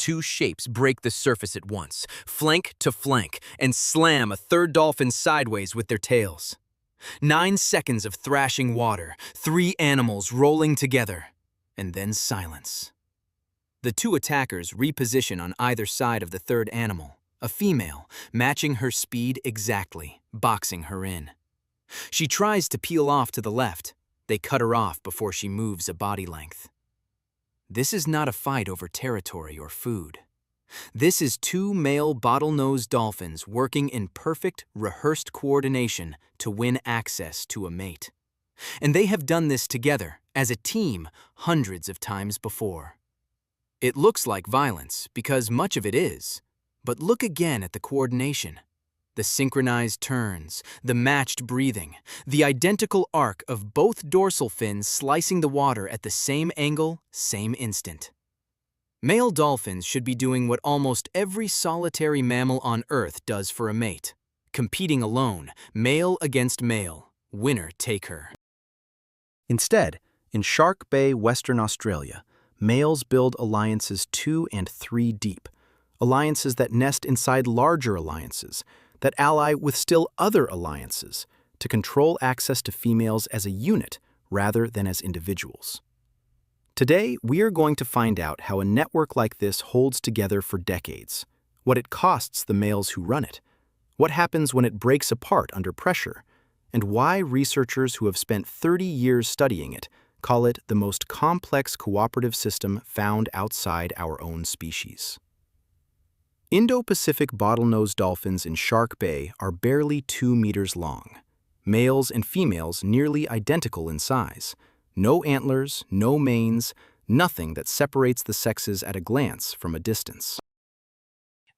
two shapes break the surface at once, flank to flank, and slam a third dolphin sideways with their tails. 9 seconds of thrashing water, 3 animals rolling together, and then silence. The two attackers reposition on either side of the third animal, a female, matching her speed exactly, boxing her in. She tries to peel off to the left. They cut her off before she moves a body length. This is not a fight over territory or food. This is 2 male bottlenose dolphins working in perfect, rehearsed coordination to win access to a mate. And they have done this together, as a team, hundreds of times before. It looks like violence, because much of it is. But look again at the coordination. The synchronized turns, the matched breathing, the identical arc of both dorsal fins slicing the water at the same angle, same instant. Male dolphins should be doing what almost every solitary mammal on Earth does for a mate. Competing alone, male against male, winner take her. Instead, in Shark Bay, Western Australia, males build alliances 2 and 3 deep, alliances that nest inside larger alliances, that ally with still other alliances, to control access to females as a unit rather than as individuals. Today, we are going to find out how a network like this holds together for decades, what it costs the males who run it, what happens when it breaks apart under pressure, and why researchers who have spent 30 years studying it call it the most complex cooperative system found outside our own species. Indo-Pacific bottlenose dolphins in Shark Bay are barely 2 meters long, males and females nearly identical in size. No antlers, no manes, nothing that separates the sexes at a glance from a distance.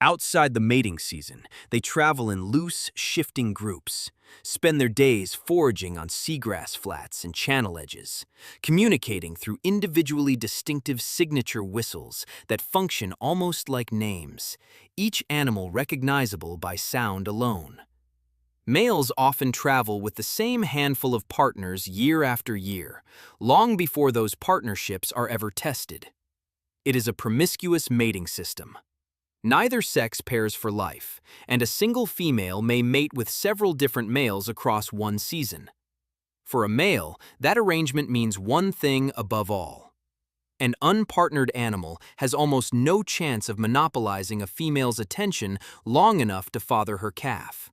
Outside the mating season, they travel in loose, shifting groups, spend their days foraging on seagrass flats and channel edges, communicating through individually distinctive signature whistles that function almost like names, each animal recognizable by sound alone. Males often travel with the same handful of partners year after year, long before those partnerships are ever tested. It is a promiscuous mating system. Neither sex pairs for life, and a single female may mate with several different males across one season. For a male, that arrangement means one thing above all. An unpartnered animal has almost no chance of monopolizing a female's attention long enough to father her calf.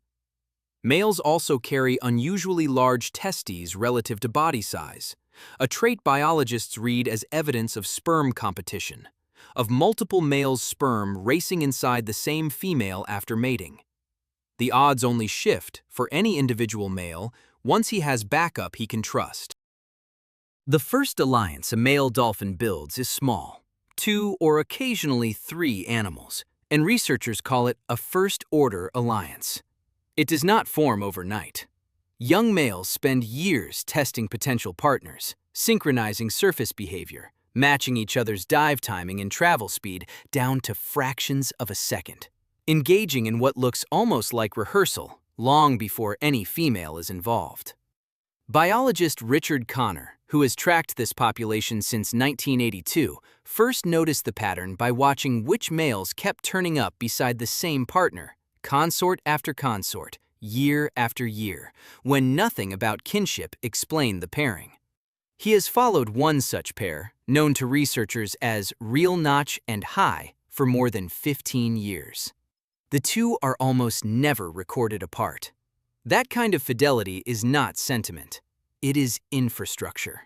Males also carry unusually large testes relative to body size, a trait biologists read as evidence of sperm competition, of multiple males' sperm racing inside the same female after mating. The odds only shift for any individual male once he has backup he can trust. The first alliance a male dolphin builds is small, 2 or occasionally 3 animals, and researchers call it a first-order alliance. It does not form overnight. Young males spend years testing potential partners, synchronizing surface behavior, matching each other's dive timing and travel speed down to fractions of a second, engaging in what looks almost like rehearsal long before any female is involved. Biologist Richard Connor, who has tracked this population since 1982, first noticed the pattern by watching which males kept turning up beside the same partner, consort after consort, year after year, when nothing about kinship explained the pairing. He has followed one such pair, known to researchers as Real Notch and High, for more than 15 years. The two are almost never recorded apart. That kind of fidelity is not sentiment. It is infrastructure.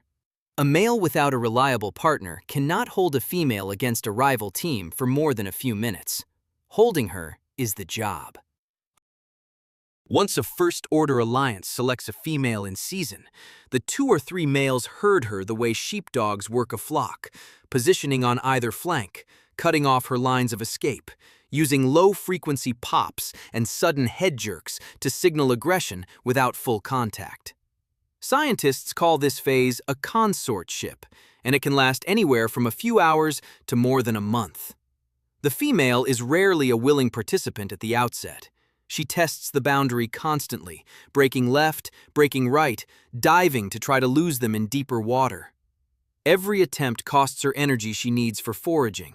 A male without a reliable partner cannot hold a female against a rival team for more than a few minutes. Holding her is the job. Once a first-order alliance selects a female in season, the 2 or 3 males herd her the way sheepdogs work a flock, positioning on either flank, cutting off her lines of escape, using low-frequency pops and sudden head jerks to signal aggression without full contact. Scientists call this phase a consortship, and it can last anywhere from a few hours to more than a month. The female is rarely a willing participant at the outset. She tests the boundary constantly, breaking left, breaking right, diving to try to lose them in deeper water. Every attempt costs her energy she needs for foraging,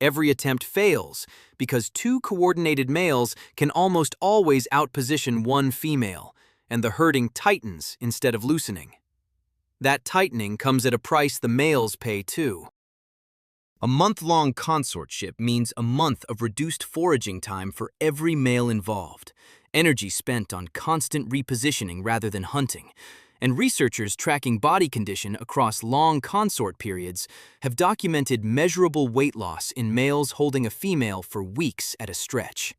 Every attempt fails because two coordinated males can almost always outposition one female, and the herding tightens instead of loosening. That tightening comes at a price the males pay too. A month-long consortship means a month of reduced foraging time for every male involved, energy spent on constant repositioning rather than hunting, and researchers tracking body condition across long consort periods have documented measurable weight loss in males holding a female for weeks at a stretch.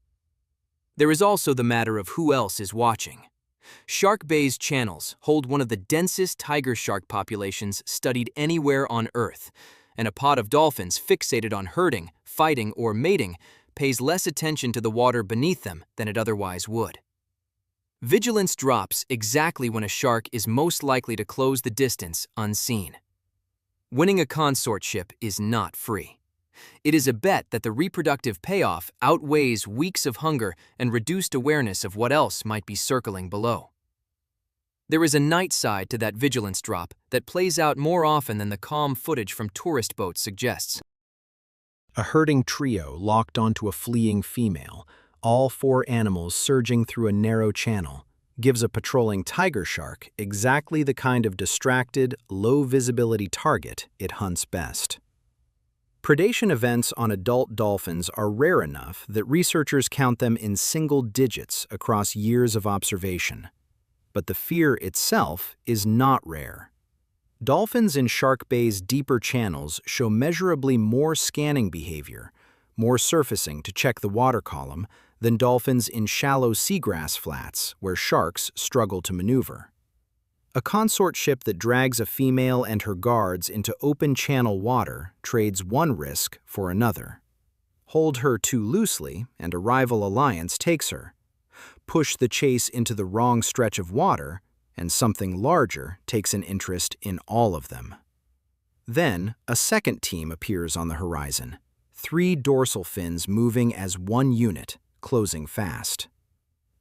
There is also the matter of who else is watching. Shark Bay's channels hold one of the densest tiger shark populations studied anywhere on Earth, and a pod of dolphins fixated on herding, fighting, or mating pays less attention to the water beneath them than it otherwise would. Vigilance drops exactly when a shark is most likely to close the distance unseen. Winning a consortship is not free. It is a bet that the reproductive payoff outweighs weeks of hunger and reduced awareness of what else might be circling below. There is a night side to that vigilance drop that plays out more often than the calm footage from tourist boats suggests. A herding trio locked onto a fleeing female, all four animals surging through a narrow channel, gives a patrolling tiger shark exactly the kind of distracted, low-visibility target it hunts best. Predation events on adult dolphins are rare enough that researchers count them in single digits across years of observation. But the fear itself is not rare. Dolphins in Shark Bay's deeper channels show measurably more scanning behavior, more surfacing to check the water column, than dolphins in shallow seagrass flats where sharks struggle to maneuver. A consort ship that drags a female and her guards into open channel water trades one risk for another. Hold her too loosely, and a rival alliance takes her. Push the chase into the wrong stretch of water, and something larger takes an interest in all of them. Then, a second team appears on the horizon, 3 dorsal fins moving as one unit, closing fast.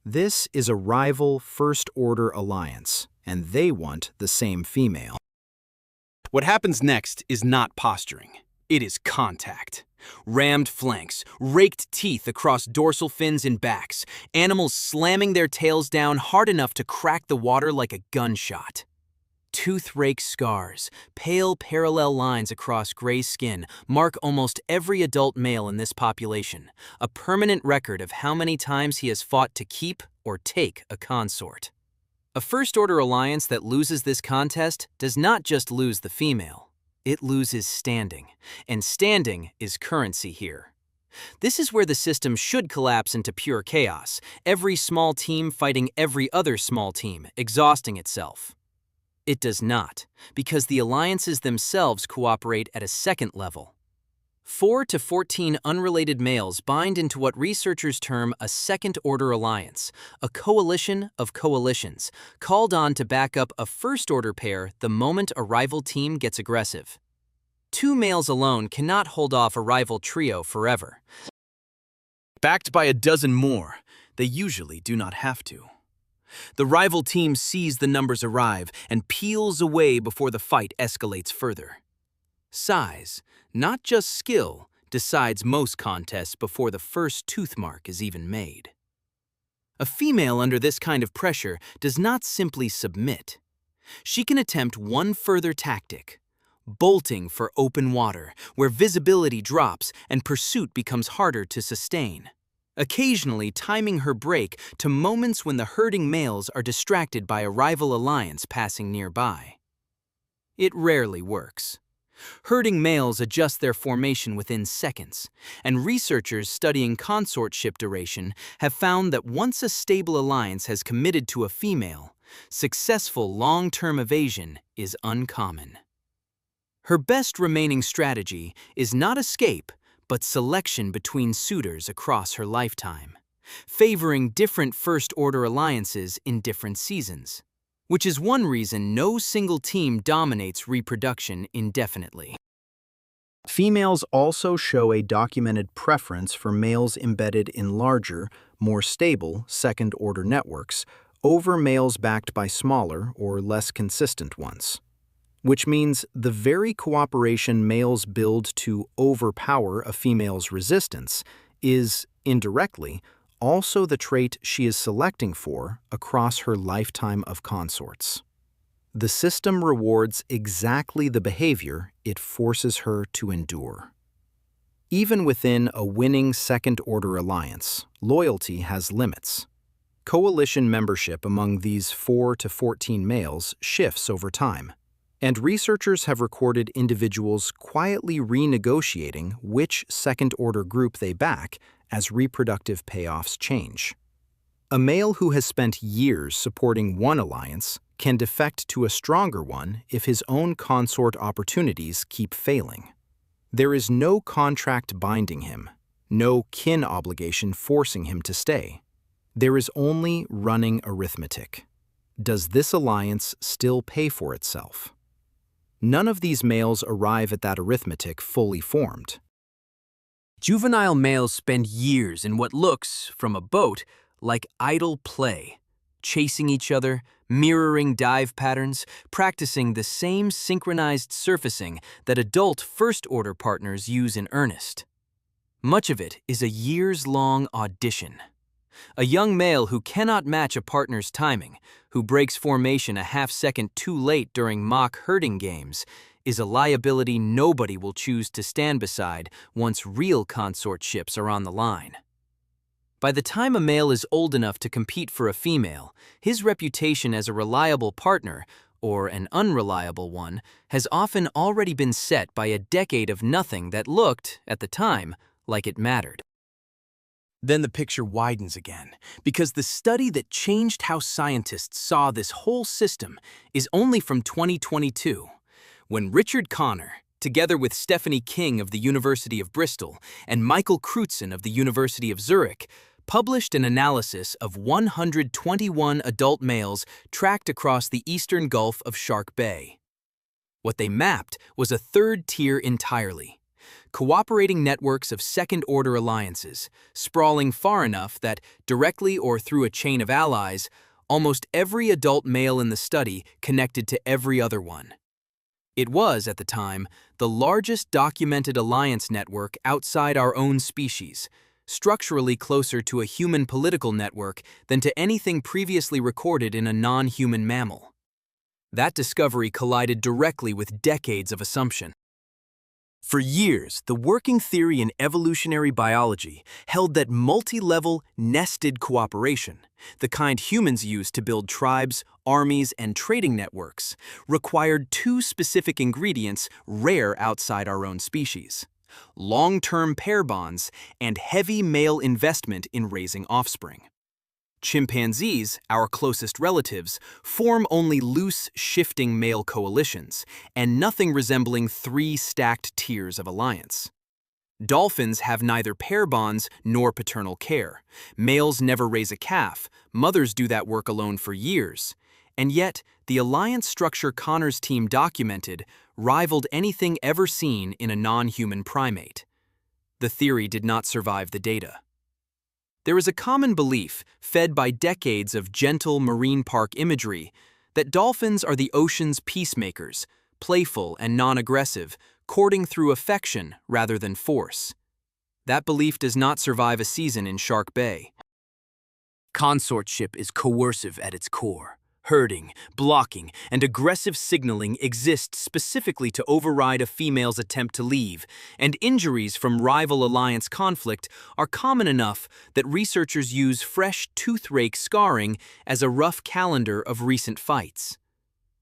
This is a rival first-order alliance, and they want the same female. What happens next is not posturing. It is contact. Rammed flanks, raked teeth across dorsal fins and backs, animals slamming their tails down hard enough to crack the water like a gunshot. Tooth-rake scars, pale parallel lines across gray skin mark almost every adult male in this population, a permanent record of how many times he has fought to keep or take a consort. A first-order alliance that loses this contest does not just lose the female. It loses standing, and standing is currency here. This is where the system should collapse into pure chaos, every small team fighting every other small team, exhausting itself. It does not, because the alliances themselves cooperate at a second level. 4 to 14 unrelated males bind into what researchers term a second-order alliance, a coalition of coalitions, called on to back up a first-order pair the moment a rival team gets aggressive. 2 males alone cannot hold off a rival trio forever. Backed by a dozen more, they usually do not have to. The rival team sees the numbers arrive and peels away before the fight escalates further. Size, not just skill, decides most contests before the first tooth mark is even made. A female under this kind of pressure does not simply submit. She can attempt one further tactic, bolting for open water, where visibility drops and pursuit becomes harder to sustain. Occasionally timing her break to moments when the herding males are distracted by a rival alliance passing nearby. It rarely works. Herding males adjust their formation within seconds, and researchers studying consortship duration have found that once a stable alliance has committed to a female, successful long-term evasion is uncommon. Her best remaining strategy is not escape, but selection between suitors across her lifetime, favoring different first-order alliances in different seasons, which is one reason no single team dominates reproduction indefinitely. Females also show a documented preference for males embedded in larger, more stable second-order networks over males backed by smaller or less consistent ones. which means the very cooperation males build to overpower a female's resistance is, indirectly, also the trait she is selecting for across her lifetime of consorts. The system rewards exactly the behavior it forces her to endure. Even within a winning second-order alliance, loyalty has limits. Coalition membership among these 4 to 14 males shifts over time, and researchers have recorded individuals quietly renegotiating which second-order group they back as reproductive payoffs change. A male who has spent years supporting one alliance can defect to a stronger one if his own consort opportunities keep failing. There is no contract binding him, no kin obligation forcing him to stay. There is only running arithmetic. Does this alliance still pay for itself? None of these males arrive at that arithmetic fully formed. Juvenile males spend years in what looks, from a boat, like idle play, chasing each other, mirroring dive patterns, practicing the same synchronized surfacing that adult first-order partners use in earnest. Much of it is a years-long audition. A young male who cannot match a partner's timing, who breaks formation a half-second too late during mock herding games, is a liability nobody will choose to stand beside once real consortships are on the line. By the time a male is old enough to compete for a female, his reputation as a reliable partner, or an unreliable one, has often already been set by a decade of nothing that looked, at the time, like it mattered. Then the picture widens again, because the study that changed how scientists saw this whole system is only from 2022, when Richard Connor, together with Stephanie King of the University of Bristol and Michael Crutzen of the University of Zurich, published an analysis of 121 adult males tracked across the eastern Gulf of Shark Bay. What they mapped was a third tier entirely: cooperating networks of second-order alliances, sprawling far enough that, directly or through a chain of allies, almost every adult male in the study connected to every other one. It was, at the time, the largest documented alliance network outside our own species, structurally closer to a human political network than to anything previously recorded in a non-human mammal. That discovery collided directly with decades of assumption. For years, the working theory in evolutionary biology held that multi-level, nested cooperation, the kind humans use to build tribes, armies, and trading networks, required two specific ingredients rare outside our own species: long-term pair bonds and heavy male investment in raising offspring. Chimpanzees, our closest relatives, form only loose, shifting male coalitions, and nothing resembling 3 stacked tiers of alliance. Dolphins have neither pair bonds nor paternal care. Males never raise a calf, mothers do that work alone for years. And yet, the alliance structure Connor's team documented rivaled anything ever seen in a non-human primate. The theory did not survive the data. There is a common belief, fed by decades of gentle marine park imagery, that dolphins are the ocean's peacemakers, playful and non-aggressive, courting through affection rather than force. That belief does not survive a season in Shark Bay. Consortship is coercive at its core. Herding, blocking, and aggressive signaling exist specifically to override a female's attempt to leave, and injuries from rival alliance conflict are common enough that researchers use fresh tooth-rake scarring as a rough calendar of recent fights.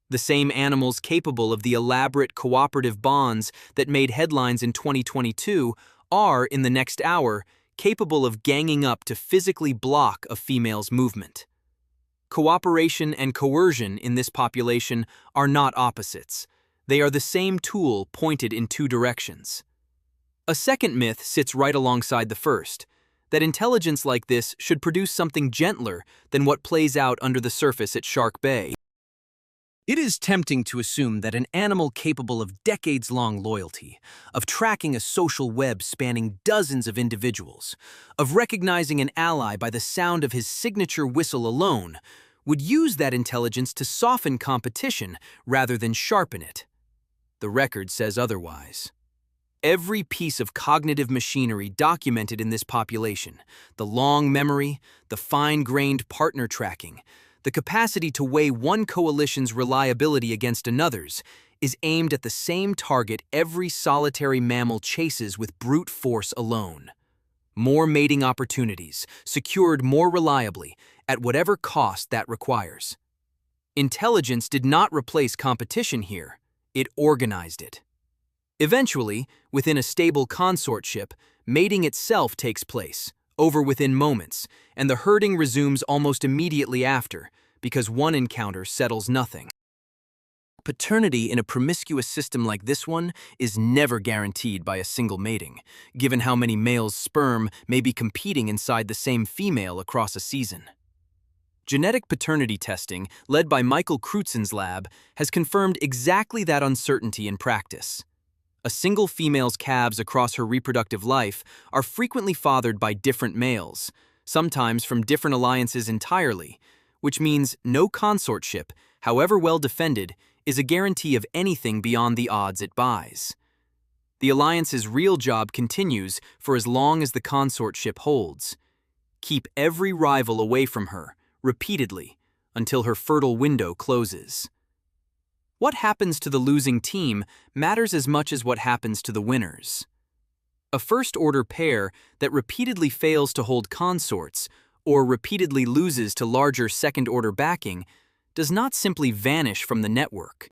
The same animals capable of the elaborate cooperative bonds that made headlines in 2022 are, in the next hour, capable of ganging up to physically block a female's movement. Cooperation and coercion in this population are not opposites. They are the same tool pointed in 2 directions. A second myth sits right alongside the first, that intelligence like this should produce something gentler than what plays out under the surface at Shark Bay. It is tempting to assume that an animal capable of decades-long loyalty, of tracking a social web spanning dozens of individuals, of recognizing an ally by the sound of his signature whistle alone, would use that intelligence to soften competition rather than sharpen it. The record says otherwise. Every piece of cognitive machinery documented in this population, the long memory, the fine-grained partner tracking, the capacity to weigh one coalition's reliability against another's, is aimed at the same target every solitary mammal chases with brute force alone. More mating opportunities, secured more reliably, at whatever cost that requires. Intelligence did not replace competition here, it organized it. Eventually, within a stable consortship, mating itself takes place, over within moments, and the herding resumes almost immediately after, because one encounter settles nothing. Paternity in a promiscuous system like this one is never guaranteed by a single mating, given how many males' sperm may be competing inside the same female across a season. Genetic paternity testing, led by Michael Crutzen's lab, has confirmed exactly that uncertainty in practice. A single female's calves across her reproductive life are frequently fathered by different males, sometimes from different alliances entirely, which means no consortship, however well defended, is a guarantee of anything beyond the odds it buys. The alliance's real job continues for as long as the consortship holds. Keep every rival away from her, repeatedly, until her fertile window closes. What happens to the losing team matters as much as what happens to the winners. A first-order pair that repeatedly fails to hold consorts, or repeatedly loses to larger second-order backing, does not simply vanish from the network.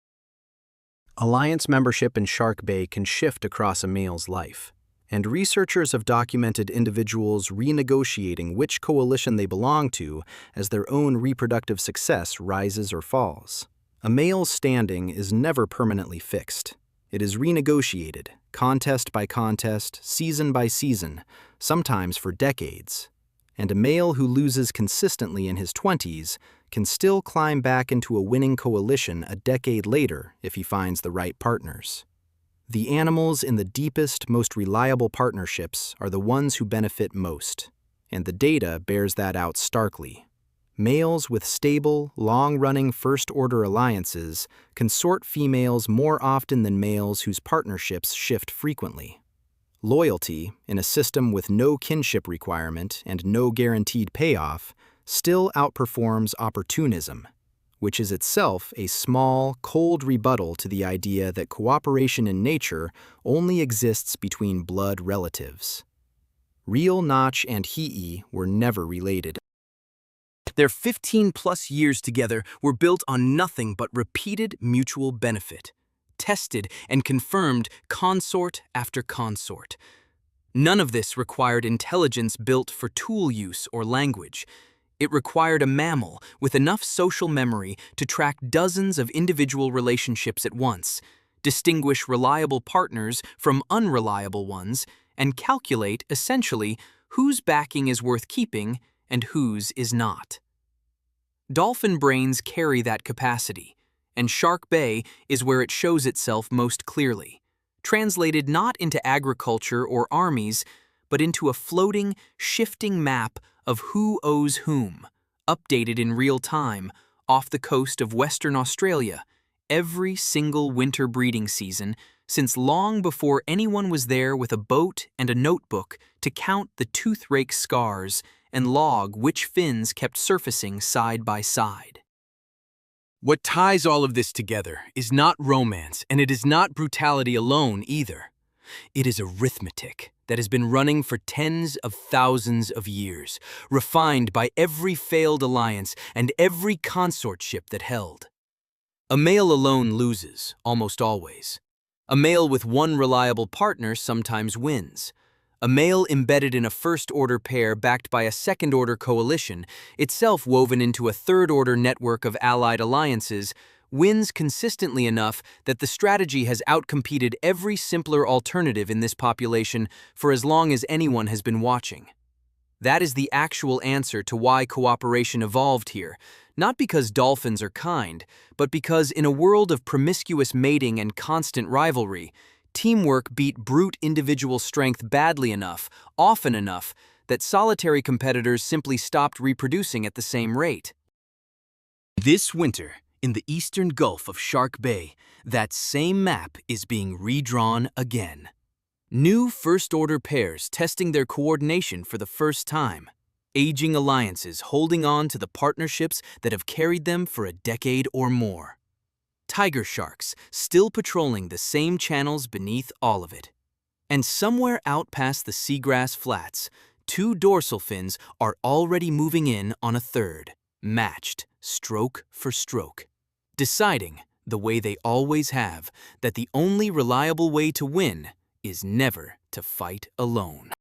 Alliance membership in Shark Bay can shift across a male's life, and researchers have documented individuals renegotiating which coalition they belong to as their own reproductive success rises or falls. A male's standing is never permanently fixed. It is renegotiated, contest by contest, season by season, sometimes for decades. And a male who loses consistently in his 20s can still climb back into a winning coalition a decade later if he finds the right partners. The animals in the deepest, most reliable partnerships are the ones who benefit most, and the data bears that out starkly. Males with stable, long-running first-order alliances consort females more often than males whose partnerships shift frequently. Loyalty, in a system with no kinship requirement and no guaranteed payoff, still outperforms opportunism, which is itself a small, cold rebuttal to the idea that cooperation in nature only exists between blood relatives. Real Notch and Hi'i were never related. Their 15-plus years together were built on nothing but repeated mutual benefit, tested and confirmed consort after consort. None of this required intelligence built for tool use or language. It required a mammal with enough social memory to track dozens of individual relationships at once, distinguish reliable partners from unreliable ones, and calculate, essentially, whose backing is worth keeping and whose is not. Dolphin brains carry that capacity, and Shark Bay is where it shows itself most clearly, translated not into agriculture or armies, but into a floating, shifting map of who owes whom, updated in real time, off the coast of Western Australia, every single winter breeding season, since long before anyone was there with a boat and a notebook to count the tooth-rake scars and log which fins kept surfacing side by side. What ties all of this together is not romance, and it is not brutality alone either. It is arithmetic that has been running for tens of thousands of years, refined by every failed alliance and every consortship that held. A male alone loses, almost always. A male with one reliable partner sometimes wins. A male embedded in a first-order pair backed by a second-order coalition, itself woven into a third-order network of allied alliances, wins consistently enough that the strategy has outcompeted every simpler alternative in this population for as long as anyone has been watching. That is the actual answer to why cooperation evolved here, not because dolphins are kind, but because in a world of promiscuous mating and constant rivalry, teamwork beat brute individual strength badly enough, often enough, that solitary competitors simply stopped reproducing at the same rate. This winter, In the eastern Gulf of Shark Bay, that same map is being redrawn again. New first-order pairs testing their coordination for the first time. Aging alliances holding on to the partnerships that have carried them for a decade or more. Tiger sharks still patrolling the same channels beneath all of it. And somewhere out past the seagrass flats, two dorsal fins are already moving in on a third, matched stroke for stroke, deciding, the way they always have, that the only reliable way to win is never to fight alone.